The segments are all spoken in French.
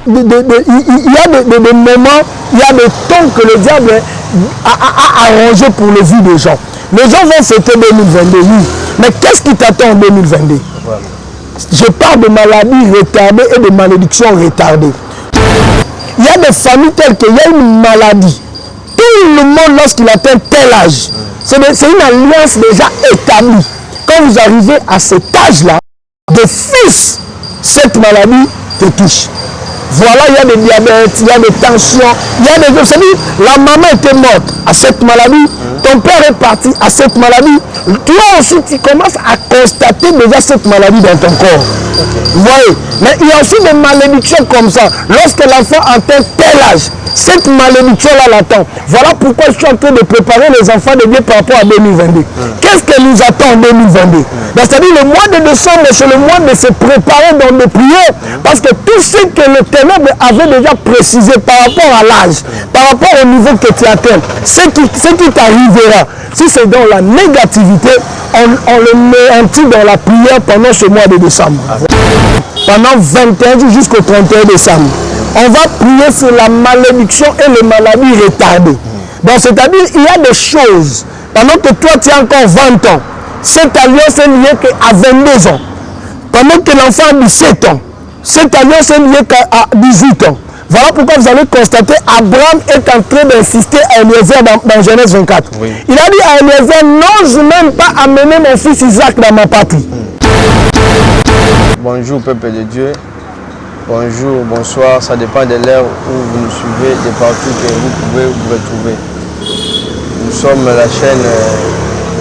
des moments, il y a des temps que le diable a arrangé pour les vies des gens. Les gens vont fêter 2022, oui. Mais qu'est-ce qui t'attend en 2022? Voilà. Je parle de maladies retardées et de malédictions retardées. Il y a des familles telles qu'il y a une maladie. Tout le monde, lorsqu'il atteint tel âge, c'est une alliance déjà établie. Quand vous arrivez à cet âge-là, de fils, cette maladie te touche. Voilà, il y a des diabètes, il y a des tensions, il y a des... Vous savez, la maman était morte à cette maladie, ton père est parti à cette maladie. Toi aussi, tu commences à constater déjà cette maladie dans ton corps. Vous voyez? Mais il y a aussi des malédictions comme ça. Lorsque l'enfant atteint tel âge, cette malédiction-là l'attend. Voilà pourquoi je suis en train de préparer les enfants de Dieu par rapport à 2022. Qu'est-ce que nous attend en 2022? C'est-à-dire le mois de décembre, c'est le mois de se préparer dans des prières. Parce que tout ce que le ténèbre avait déjà précisé par rapport à l'âge, par rapport au niveau que tu atteins, ce qui t'arrivera, si c'est dans la négativité, on le met dans la prière pendant ce mois de décembre. Pendant 21 jours jusqu'au 31 décembre. On va prier sur la malédiction et les maladies retardées. Donc, c'est-à-dire, il y a des choses, pendant que toi, tu as encore 20 ans, cette alliance est liée qu'à 22 ans. Pendant que l'enfant a 17 ans, cette alliance est liée qu'à 18 ans. Voilà pourquoi vous allez constater, Abraham est en train d'insister à Eliezer dans Genèse 24. Oui. Il a dit à Eliezer, n'ose même pas amener mon fils Isaac dans ma patrie. Bonjour, peuple de Dieu. Bonjour, bonsoir, ça dépend de l'heure où vous nous suivez, de partout que vous pouvez vous retrouver. Nous sommes la chaîne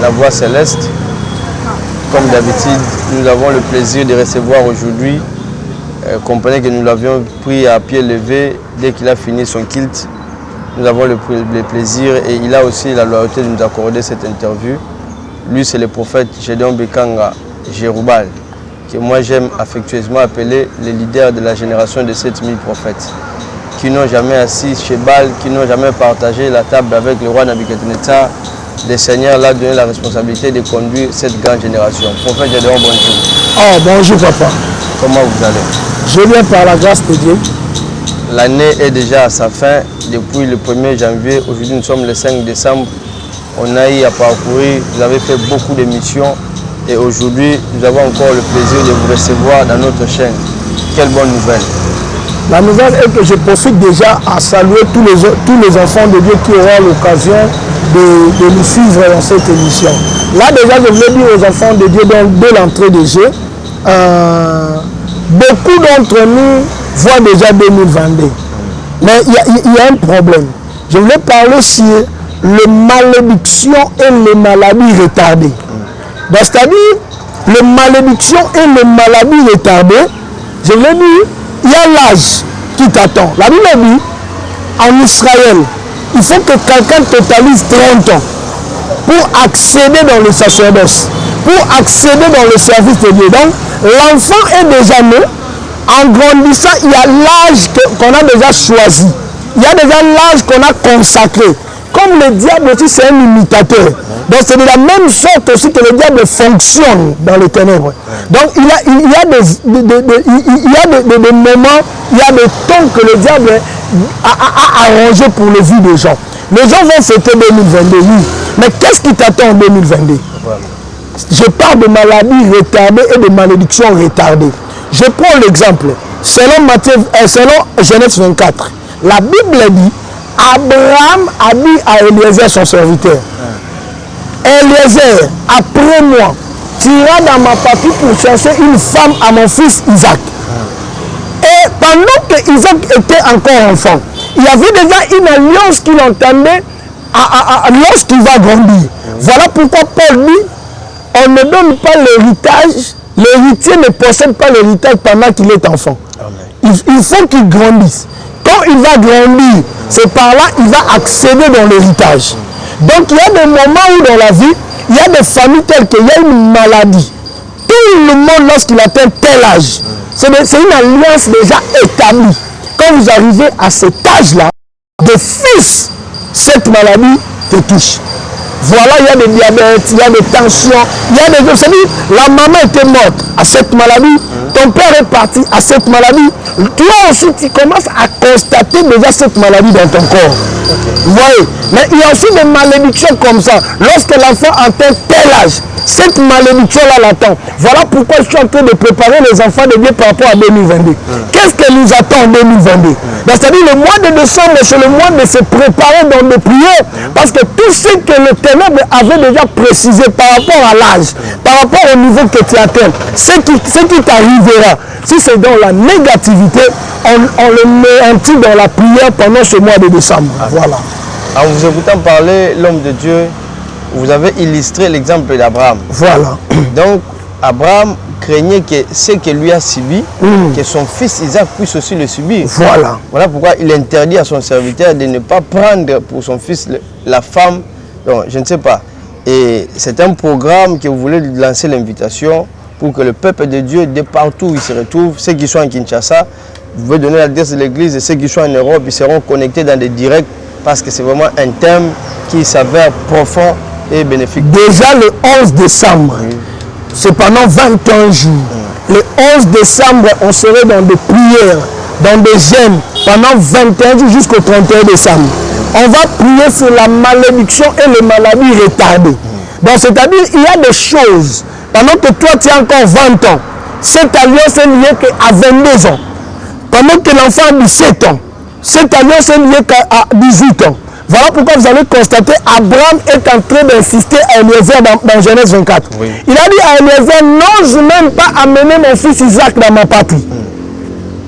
La Voix Céleste. Comme d'habitude, nous avons le plaisir de recevoir aujourd'hui. Comprenez que nous l'avions pris à pied levé dès qu'il a fini son kilt. Nous avons le plaisir et il a aussi la loyauté de nous accorder cette interview. Lui, c'est le prophète Gédéon Bekanga Jéroubal, que moi j'aime affectueusement appeler le leader de la génération de 7000 prophètes, qui n'ont jamais assis chez Baal, qui n'ont jamais partagé la table avec le roi Nabucodonosor. Le Seigneur l'a donné la responsabilité de conduire cette grande génération. Prophète Gédéon, bonjour. Oh, bonjour papa. Comment vous allez? Je viens par la grâce de Dieu. L'année est déjà à sa fin. Depuis le 1er janvier, aujourd'hui nous sommes le 5 décembre. On a eu à parcourir, vous avez fait beaucoup de missions. Et aujourd'hui, nous avons encore le plaisir de vous recevoir dans notre chaîne. Quelle bonne nouvelle! La nouvelle est que je profite déjà à saluer tous les enfants de Dieu qui auront l'occasion de nous suivre dans cette émission. Là déjà, je voulais dire aux enfants de Dieu dès l'entrée des jeux, beaucoup d'entre nous voient déjà 2022. Mais il y a un problème. Je voulais parler sur les malédictions et les maladies retardées. C'est-à-dire, les malédictions et les maladies retardées, je voulais dire, il y a l'âge qui t'attend. La Bible dit, en Israël, il faut que quelqu'un totalise 30 ans pour accéder dans le sacerdoce, pour accéder dans le service de Dieu. Donc, l'enfant est déjà né. En grandissant, il y a l'âge qu'on a déjà choisi. Il y a déjà l'âge qu'on a consacré. Comme le diable aussi, c'est un imitateur. Donc c'est de la même sorte aussi que le diable fonctionne dans les ténèbres. Donc il y a des moments, il y a des temps que le diable a arrangé pour les vies des gens. Les gens vont fêter 2022, oui. Mais qu'est-ce qui t'attend en 2022? Je parle de maladies retardées et de malédictions retardées. Je prends l'exemple. Selon Genèse 24, la Bible dit, Abraham a dit à Eliezer, son serviteur, Eliezer, après moi, tu iras dans ma patrie pour chercher une femme à mon fils Isaac. Et pendant que Isaac était encore enfant, il y avait déjà une alliance qu'il entendait lorsqu'il va grandir. Voilà pourquoi Paul dit, on ne donne pas l'héritage, l'héritier ne possède pas l'héritage pendant qu'il est enfant. Il faut qu'il grandisse. Quand il va grandir, c'est par là qu'il va accéder dans l'héritage. Donc il y a des moments où dans la vie, il y a des familles telles qu'il y a une maladie. Tout le monde, lorsqu'il atteint tel âge, c'est une alliance déjà établie. Quand vous arrivez à cet âge-là, de fils, cette maladie te touche. Voilà, il y a des diabètes, il y a des tensions, il y a des... C'est-à-dire, la maman était morte à cette maladie, ton père est parti à cette maladie. Toi aussi, tu commences à constater déjà cette maladie dans ton corps. Vous voyez? Mais il y a aussi des malédictions comme ça. Lorsque l'enfant atteint tel âge, cette malédiction-là l'attend. Voilà pourquoi je suis en train de préparer les enfants de Dieu par rapport à 2022. Qu'est-ce que nous attend en 2022? C'est-à-dire le mois de décembre, c'est le mois de se préparer dans les prières. Parce que tout ce que le ténèbre avait déjà précisé par rapport à l'âge, par rapport au niveau que tu atteins, ce qui t'arrivera, si c'est dans la négativité, on le met dans la prière pendant ce mois de décembre. Voilà. En vous écoutant parler, l'homme de Dieu, vous avez illustré l'exemple d'Abraham. Voilà. Donc, Abraham craignait que ce que lui a subi, que son fils Isaac puisse aussi le subir. Voilà. Voilà pourquoi il interdit à son serviteur de ne pas prendre pour son fils la femme. Donc, je ne sais pas. Et c'est un programme que vous voulez lancer l'invitation pour que le peuple de Dieu, de partout où il se retrouve, ceux qui sont en Kinshasa, vous pouvez donner l'adresse de l'église et ceux qui sont en Europe, ils seront connectés dans des directs parce que c'est vraiment un thème qui s'avère profond et bénéfique. Déjà le 11 décembre, c'est pendant 21 jours. Le 11 décembre, on serait dans des prières, dans des jeûnes, pendant 21 jours jusqu'au 31 décembre. On va prier sur la malédiction et les maladies retardées. Donc c'est-à-dire, il y a des choses, pendant que toi tu as encore 20 ans, cette alliance est liée qu'à 22 ans. Pendant que l'enfant a 17 ans, cette alliance est liée qu'à 18 ans. Voilà pourquoi vous allez constater Abraham est en train d'insister à Eliezer dans Genèse 24. Oui. Il a dit à Eliezer, n'ose même pas amener mon fils Isaac dans ma patrie.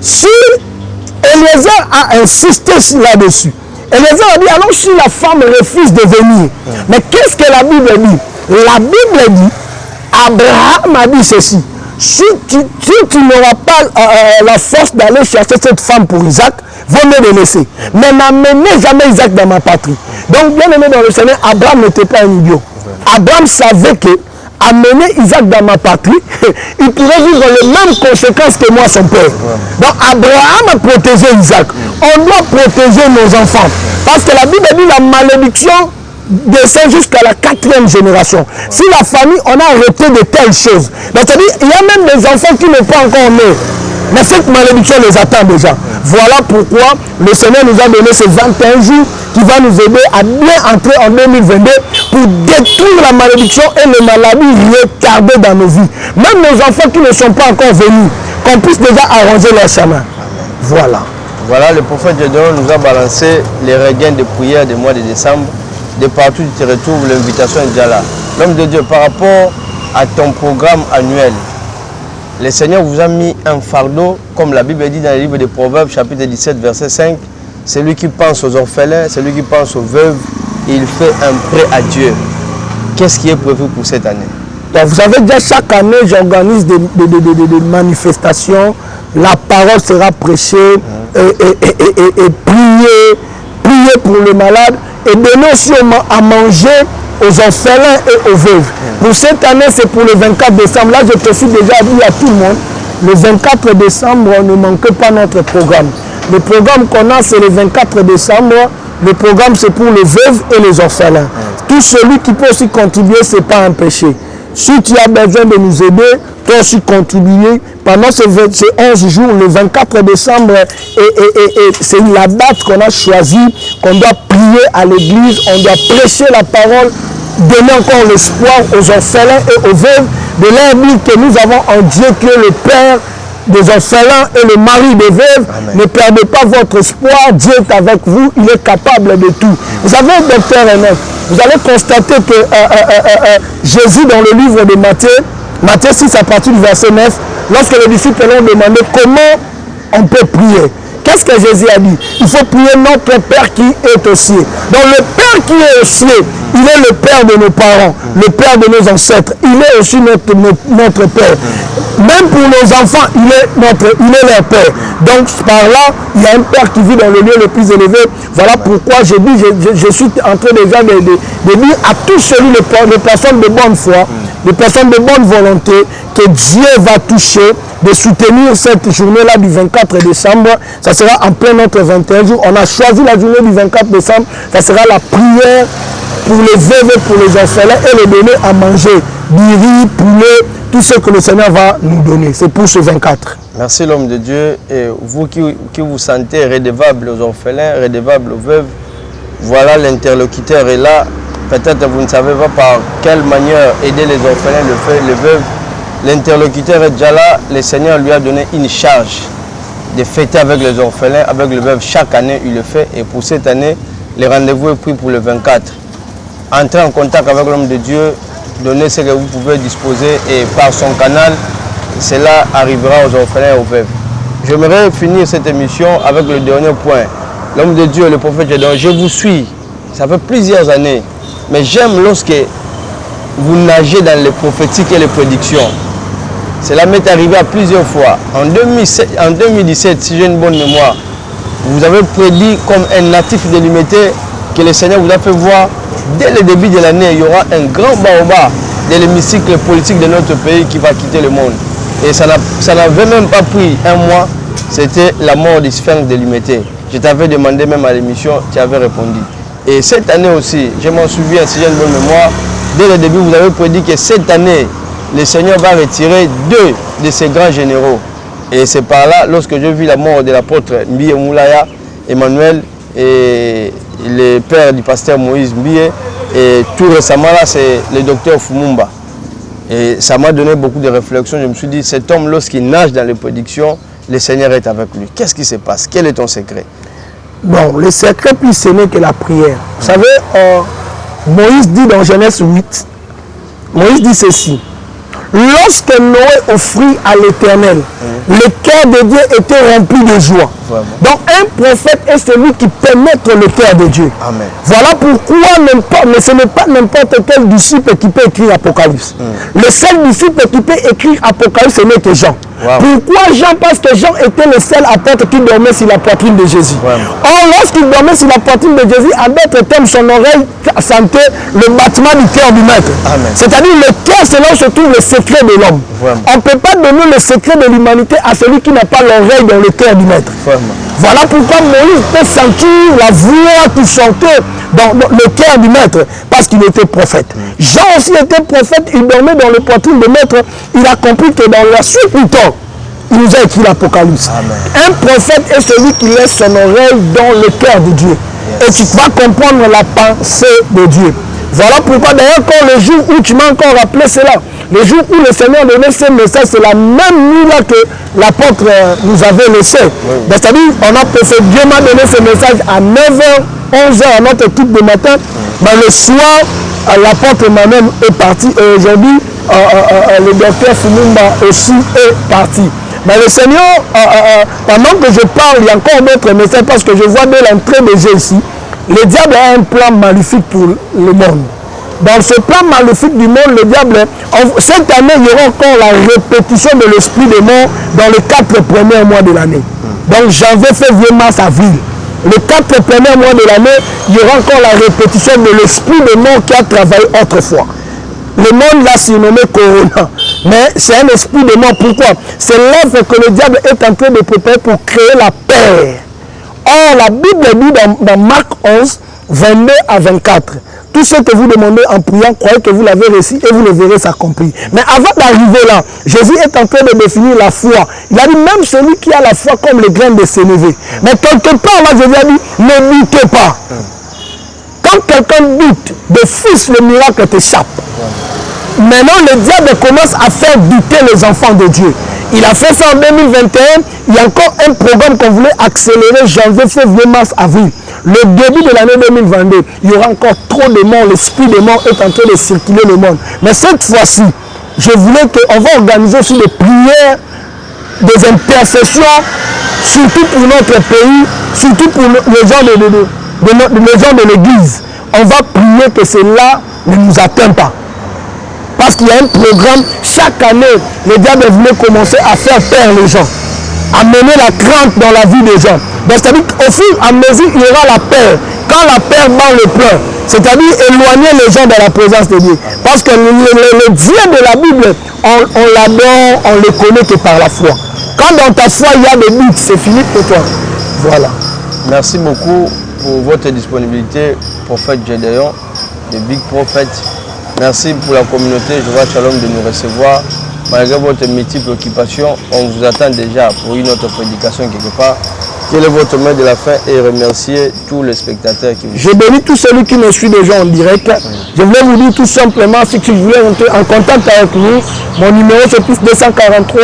Si Eliezer a insisté là-dessus, Eliezer a dit, alors si la femme refuse de venir, mais qu'est-ce que la Bible dit? La Bible dit, Abraham a dit ceci, si tu n'auras pas la force d'aller chercher cette femme pour Isaac, vaut mieux le laisser. Mais n'amenez jamais Isaac dans ma patrie. Donc, bien aimé dans le Seigneur, Abraham n'était pas un idiot. Abraham savait que amener Isaac dans ma patrie, il pourrait vivre les mêmes conséquences que moi, son père. Donc, Abraham a protégé Isaac. On doit protéger nos enfants. Parce que la Bible dit la malédiction descend jusqu'à la 4e génération. Si la famille, on a arrêté de telles choses. C'est-à-dire, il y a même des enfants qui ne sont pas encore nés. Mais cette malédiction les attend déjà. Voilà pourquoi le Seigneur nous a donné ces 21 jours qui va nous aider à bien entrer en 2022 pour détruire la malédiction et les maladies retardées dans nos vies. Même nos enfants qui ne sont pas encore venus, qu'on puisse déjà arranger leur chemin. Voilà. Voilà, le prophète Gédéon nous a balancé les regains de prière du mois de décembre. De partout où tu te retrouves, l'invitation est déjà là. L'homme de Dieu, par rapport à ton programme annuel, le Seigneur vous a mis un fardeau, comme la Bible dit dans le livre des Proverbes, chapitre 17, verset 5. Celui qui pense aux orphelins, celui qui pense aux veuves, il fait un prêt à Dieu. Qu'est-ce qui est prévu pour cette année? Donc, vous savez, déjà chaque année, j'organise des manifestations. La parole sera prêchée et prier pour le malade et donner aussi à manger aux orphelins et aux veuves. Pour cette année, c'est pour le 24 décembre. Là, je précise déjà dit à tout le monde, le 24 décembre, ne manquez pas notre programme. Le programme qu'on a, c'est le 24 décembre. Le programme, c'est pour les veuves et les orphelins. Tout celui qui peut aussi contribuer, ce n'est pas un péché. Si tu as besoin de nous aider, toi aussi contribuer. Pendant ces 11 jours, le 24 décembre, c'est la date qu'on a choisie, qu'on doit prier à l'église, on doit prêcher la parole, donner encore l'espoir aux orphelins et aux veuves, de leur dire que nous avons un Dieu qui est le Père des orphelins et le mari des veuves. Amen. Ne perdez pas votre espoir, Dieu est avec vous, il est capable de tout. Vous savez, docteur René, vous allez constater que Jésus, dans le livre de Matthieu 6, à partir du verset 9, lorsque les disciples l'ont demandé comment on peut prier, qu'est-ce que Jésus a dit? Il faut prier notre Père qui est aux cieux. Donc le Père qui est aux cieux, il est le Père de nos parents, le Père de nos ancêtres. Il est aussi notre Père. Même pour nos enfants, il est leur Père. Donc par là, il y a un Père qui vit dans le lieu le plus élevé. Voilà pourquoi je suis en train déjà de dire à tous celui les personnes de bonne foi, les personnes de bonne volonté, que Dieu va toucher, de soutenir cette journée-là du 24 décembre. Ça sera en plein notre 21 jours. On a choisi la journée du 24 décembre. Ça sera la prière pour les veuves, pour les orphelins et les donner à manger. Du riz, poulet, tout ce que le Seigneur va nous donner. C'est pour ce 24. Merci l'homme de Dieu. Et vous qui vous sentez redevable aux orphelins, redevable aux veuves, voilà, l'interlocuteur est là. Peut-être vous ne savez pas par quelle manière aider les orphelins, les veuves. L'interlocuteur est déjà là. Le Seigneur lui a donné une charge de fêter avec les orphelins, avec les veuves. Chaque année, il le fait. Et pour cette année, le rendez-vous est pris pour le 24. Entrez en contact avec l'homme de Dieu, donnez ce que vous pouvez disposer et par son canal, cela arrivera aux orphelins et aux veuves. J'aimerais finir cette émission avec le dernier point. L'homme de Dieu, le prophète Gédéon, je vous suis, ça fait plusieurs années, mais j'aime lorsque vous nagez dans les prophétiques et les prédictions. Cela m'est arrivé à plusieurs fois. En 2017, si j'ai une bonne mémoire, vous avez prédit comme un natif délimité que le Seigneur vous a fait voir. Dès le début de l'année, il y aura un grand baobab de l'hémicycle politique de notre pays qui va quitter le monde. Et ça n'avait même pas pris un mois, c'était la mort du sphinx délimité. Je t'avais demandé même à l'émission, tu avais répondu. Et cette année aussi, je m'en souviens, si j'ai une bonne mémoire, dès le début, vous avez prédit que cette année, le Seigneur va retirer 2 de ses grands généraux. Et c'est par là, lorsque j'ai vu la mort de l'apôtre Mbiye Moulaya, Emmanuel, et le père du pasteur Moïse Mbiye, et tout récemment là, c'est le docteur Fumumba. Et ça m'a donné beaucoup de réflexions. Je me suis dit, cet homme, lorsqu'il nage dans les prédictions, le Seigneur est avec lui. Qu'est-ce qui se passe? Quel est ton secret? Bon, le secret plus ce n'est que la prière. Vous savez, Moïse dit dans Genèse 8, Moïse dit ceci. Lorsque Noé offrit à l'Éternel, le cœur de Dieu était rempli de joie. Vraiment. Donc un prophète est celui qui pénètre le cœur de Dieu. Amen. Voilà pourquoi mais ce n'est pas n'importe quel disciple qui peut écrire Apocalypse. Le seul disciple qui peut écrire Apocalypse, ce n'est que Jean. Wow. Pourquoi Jean? Parce que Jean était le seul apôtre qui dormait sur la poitrine de Jésus. Vraiment. Or, lorsqu'il dormait sur la poitrine de Jésus, à d'autres termes, son oreille sentait le battement du cœur du maître. C'est-à-dire le cœur, c'est là où se trouve le secret de l'homme. On ne peut pas donner le secret de l'humanité à celui qui n'a pas l'oreille dans le cœur du maître. Vraiment. Voilà pourquoi Moïse peut sentir la voix qui chantait dans le cœur du maître, parce qu'il était prophète. Jean aussi était prophète, il dormait dans le poitrine du maître, il a compris que dans la suite du temps, il nous a écrit l'Apocalypse. Un prophète est celui qui laisse son oreille dans le cœur de Dieu. Et tu vas comprendre la pensée de Dieu. Voilà pourquoi d'ailleurs quand le jour où tu m'as encore rappelé cela, le jour où le Seigneur donnait ce message, c'est la même nuit là que l'apôtre nous avait laissé. C'est-à-dire, on a fait, Dieu m'a donné ce message à 9h, 11h à notre équipe de matin. Mais le soir, l'apôtre Emmanuel est parti et aujourd'hui, le docteur Fumumba aussi est parti. Mais le Seigneur, pendant que je parle, il y a encore d'autres messages parce que je vois dès l'entrée des jeux ici, le diable a un plan maléfique pour le monde. Dans ce plan maléfique du monde, le diable, cette année, il y aura encore la répétition de l'esprit des morts dans les 4 premiers mois de l'année. Donc janvier, février, mars, avril. Les 4 premiers mois de l'année, il y aura encore la répétition de l'esprit des morts qui a travaillé autrefois. Le monde l'a surnommé Corona. Mais c'est un esprit de mort. Pourquoi? C'est l'œuvre que le diable est en train de préparer pour créer la paix. Or, la Bible dit dans Marc 11, 22 à 24, tout ce que vous demandez en priant, croyez que vous l'avez reçu et vous le verrez s'accomplir. Mais avant d'arriver là, Jésus est en train de définir la foi. Il a dit même celui qui a la foi comme les graines de sénévé. Mais quelque part là, Jésus a dit, ne doutez pas. Quand quelqu'un doute, de fils, le miracle t'échappe. Maintenant, le diable commence à faire douter les enfants de Dieu. Il a fait ça en 2021. Il y a encore un programme qu'on voulait accélérer janvier, février, mars, avril. Le début de l'année 2022, il y aura encore trop de morts. L'esprit de mort est en train de circuler le monde. Mais cette fois-ci, je voulais qu'on va organiser aussi des prières, des intercessions, surtout pour notre pays, surtout pour les gens de l'église. On va prier que cela ne nous atteint pas. Parce qu'il y a un programme, chaque année, le diable voulait commencer à faire peur les gens, à mener la crainte dans la vie des gens. Donc, c'est-à-dire qu'au fur et à mesure, il y aura la peur. Quand la peur bat le plein, c'est-à-dire éloigner les gens de la présence de Dieu. Parce que le Dieu de la Bible, on l'adore, on le connaît que par la foi. Quand dans ta foi, il y a des doutes, c'est fini pour toi. Voilà. Merci beaucoup pour votre disponibilité, prophète Gédéon. de Big Prophet. Merci pour la communauté, je vois Shalom de nous recevoir. Malgré votre multiple occupation, on vous attend déjà pour une autre prédication quelque part. Quel est votre mot de la fin et remercier tous les spectateurs qui vous... Je bénis tous celui qui me suit déjà en direct. Je voulais vous dire tout simplement, si tu voulais entrer en contact avec nous, mon numéro c'est plus 243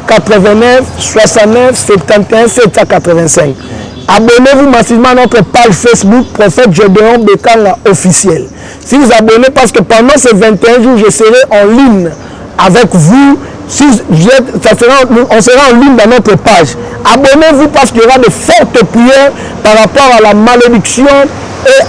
89 69 71 785. Abonnez-vous massivement à notre page Facebook, Prophète Gédéon Bekanga officiel. Si vous abonnez, parce que pendant ces 21 jours, je serai en ligne avec vous. Si on sera en ligne dans notre page. Abonnez-vous parce qu'il y aura de fortes prières par rapport à la malédiction et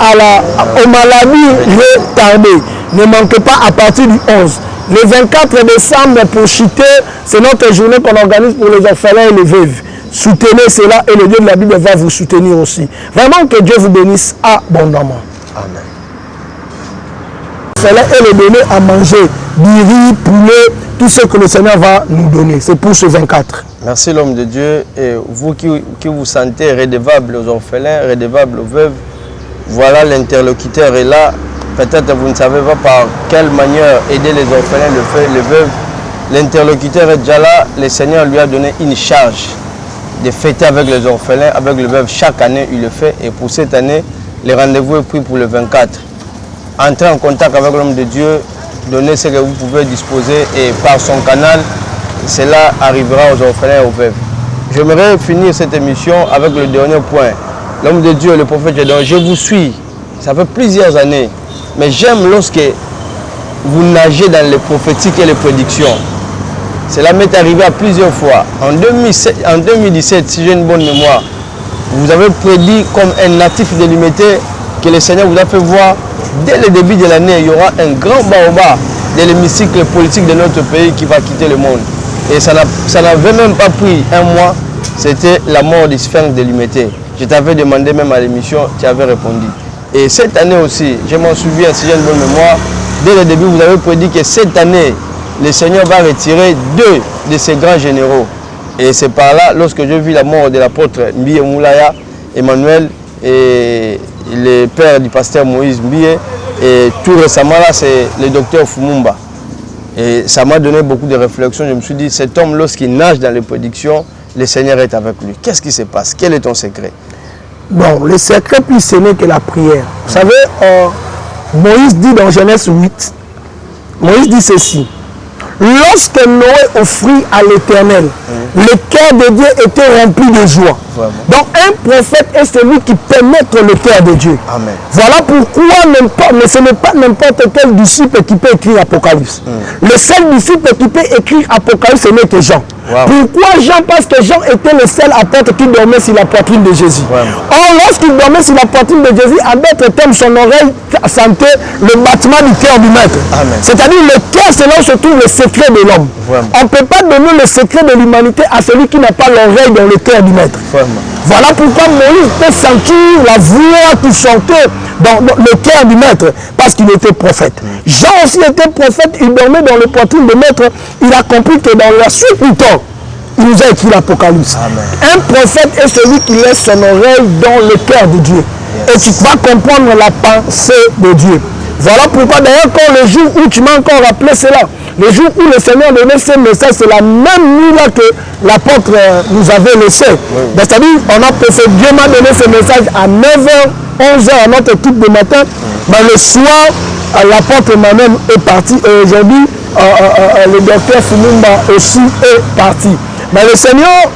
aux maladies retardées. Ne manquez pas à partir du 11. Le 24 décembre, pour Chité, c'est notre journée qu'on organise pour les orphelins et les veuves. Soutenez cela et le Dieu de la Bible va vous soutenir aussi. Vraiment que Dieu vous bénisse abondamment. Amen. Cela est le donner à manger, du riz, poulet, tout ce que le Seigneur va nous donner. C'est pour ce 24. Merci l'homme de Dieu. Et vous qui vous sentez redevable aux orphelins, redevable aux veuves, voilà l'interlocuteur est là. Peut-être vous ne savez pas par quelle manière aider les orphelins, les veuves. L'interlocuteur est déjà là. Le Seigneur lui a donné une charge de fêter avec les orphelins, avec les veuves. Chaque année, il le fait. Et pour cette année, le rendez-vous est pris pour le 24. Entrez en contact avec l'homme de Dieu, donnez ce que vous pouvez disposer et par son canal, cela arrivera aux orphelins et aux veuves. J'aimerais finir cette émission avec le dernier point. L'homme de Dieu, le prophète Gédéon, je vous suis, ça fait plusieurs années, mais j'aime lorsque vous nagez dans les prophétiques et les prédictions. Cela m'est arrivé à plusieurs fois. En 2017, si j'ai une bonne mémoire, vous avez prédit comme un natif délimité que le Seigneur vous a fait voir. Dès le début de l'année, il y aura un grand baobab de l'hémicycle politique de notre pays qui va quitter le monde. Et ça n'avait même pas pris un mois, c'était la mort du sphinx délimité. Je t'avais demandé même à l'émission, tu avais répondu. Et cette année aussi, je m'en souviens, si j'ai une bonne mémoire, dès le début, vous avez prédit que cette année, le Seigneur va retirer 2 de ses grands généraux. Et c'est par là, lorsque j'ai vu la mort de l'apôtre Mbiye Moulaya, Emmanuel, et le père du pasteur Moïse Mbiye, et tout récemment là c'est le docteur Fumumba. Et ça m'a donné beaucoup de réflexions. Je me suis dit, cet homme lorsqu'il nage dans les prédictions, le Seigneur est avec lui. Qu'est-ce qui se passe? Quel est ton secret? Bon, le secret plus ce n'est que la prière. Vous savez, Moïse dit dans Genèse 8, Moïse dit ceci: lorsque Noé offrit à l'Éternel, le cœur de Dieu était rempli de joie. Vraiment. Donc un prophète est celui qui pénètre le cœur de Dieu. Amen. Voilà pourquoi ce n'est pas n'importe quel disciple qui peut écrire Apocalypse. Le seul disciple qui peut écrire Apocalypse, ce n'est que Jean. Wow. Pourquoi Jean? Parce que Jean était le seul apôtre qui dormait sur la poitrine de Jésus. Wow. Or, lorsqu'il dormait sur la poitrine de Jésus, à d'autres termes, son oreille sentait le battement du cœur du maître. C'est-à-dire le cœur, c'est là où se trouve le secret de l'homme. On ne peut pas donner le secret de l'humanité à celui qui n'a pas l'oreille dans le cœur du maître. Voilà pourquoi Moïse peut sentir la voix qui chantait dans le cœur du maître, parce qu'il était prophète. Jean aussi était prophète, il dormait dans le poitrine du maître. Il a compris que dans la suite du temps, il nous a écrit l'Apocalypse. Un prophète est celui qui laisse son oreille dans le cœur de Dieu. Et tu vas comprendre la pensée de Dieu. Voilà pourquoi d'ailleurs quand le jour où tu m'as encore rappelé cela, le jour où le Seigneur donnait ce message, c'est la même nuit là que l'apôtre nous avait laissé. C'est-à-dire, Dieu m'a donné ce message à 9h, 11h à notre équipe de matin. Mais le soir, l'apôtre Emmanuel est parti. Et aujourd'hui, le docteur Fumumba aussi est parti. Mais le Seigneur,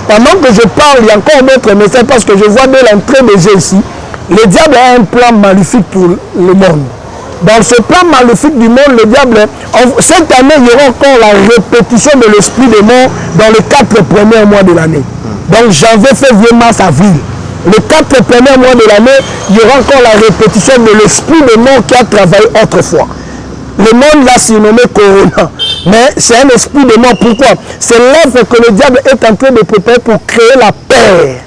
pendant que je parle, il y a encore d'autres messages parce que je vois dès l'entrée des jeux ici, le diable a un plan maléfique pour le monde. Dans ce plan maléfique du monde, le diable, cette année, il y aura encore la répétition de l'esprit de mort dans les 4 premiers mois de l'année. Donc janvier, février, mars, avril. Les 4 premiers mois de l'année, il y aura encore la répétition de l'esprit de mort qui a travaillé autrefois. Le monde l'a surnommé Corona. Mais c'est un esprit de mort. Pourquoi? C'est l'œuvre que le diable est en train de préparer pour créer la paix.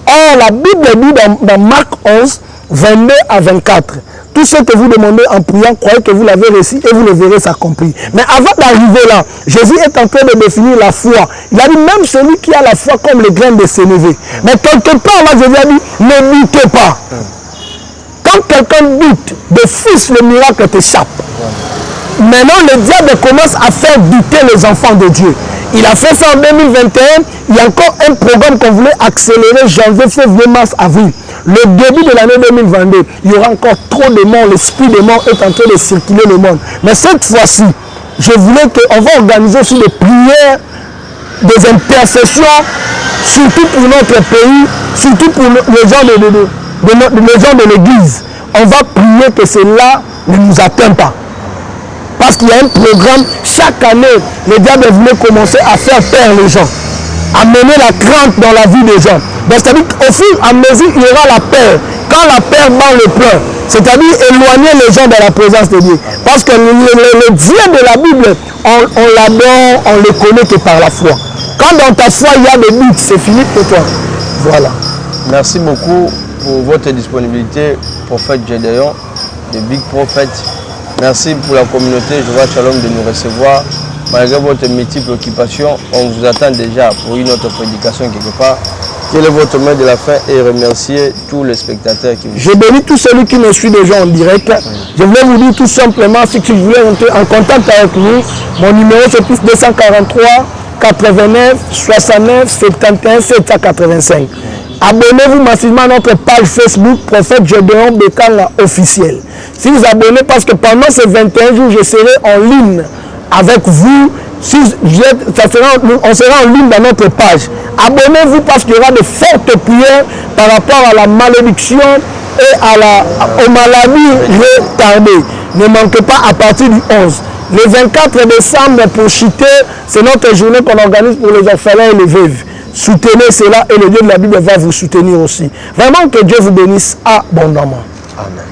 Or, la Bible dit dans Marc 11, 22 à 24, tout ce que vous demandez en priant, croyez que vous l'avez reçu et vous le verrez s'accomplir. Mais avant d'arriver là, Jésus est en train de définir la foi. Il a dit même celui qui a la foi comme les graines de sénévé. Mais quelque part là, Jésus a dit, ne doutez pas. Quand quelqu'un doute, de fils, le miracle t'échappe. Maintenant, le diable commence à faire douter les enfants de Dieu. Il a fait ça en 2021. Il y a encore un programme qu'on voulait accélérer janvier, février, mars, avril. Le début de l'année 2022, il y aura encore trop de morts. L'esprit de mort est en train de circuler le monde. Mais cette fois-ci, je voulais qu'on va organiser aussi des prières, des intercessions, surtout pour notre pays, surtout pour les gens de l'église. On va prier que cela ne nous atteint pas. Parce qu'il y a un programme, chaque année, le diable voulait commencer à faire peur les gens, à mener la crainte dans la vie des gens. C'est-à-dire qu'au fur et à mesure, il y aura la peur. Quand la peur bat le pleur, c'est-à-dire éloigner les gens de la présence de Dieu. Parce que le Dieu de la Bible, on l'adore, on le connaît que par la foi. Quand dans ta foi, il y a des doutes, c'est fini pour toi. Voilà. Merci beaucoup pour votre disponibilité, prophète Gédéon, le Big Prophet. Merci pour la communauté Jéhovah Shalom de nous recevoir. Malgré votre multiple occupation, on vous attend déjà pour une autre prédication quelque part. Quel est votre mot de la fin et remercier tous les spectateurs qui vous... Je bénis tous ceux qui me suivent déjà en direct. Je voulais vous dire tout simplement, si vous voulez entrer en contact avec nous, mon numéro c'est plus 243 89 69 71 785. Abonnez-vous massivement à notre page Facebook, Prophète Gédéon Bekanga officiel. Si vous abonnez, parce que pendant ces 21 jours, je serai en ligne avec vous. On sera en ligne dans notre page. Abonnez-vous parce qu'il y aura de fortes prières par rapport à la malédiction et aux maladies retardées. Ne manquez pas à partir du 11. Le 24 décembre, pour Chité, c'est notre journée qu'on organise pour les orphelins et les veuves. Soutenez cela et le Dieu de la Bible va vous soutenir aussi. Vraiment que Dieu vous bénisse abondamment. Amen.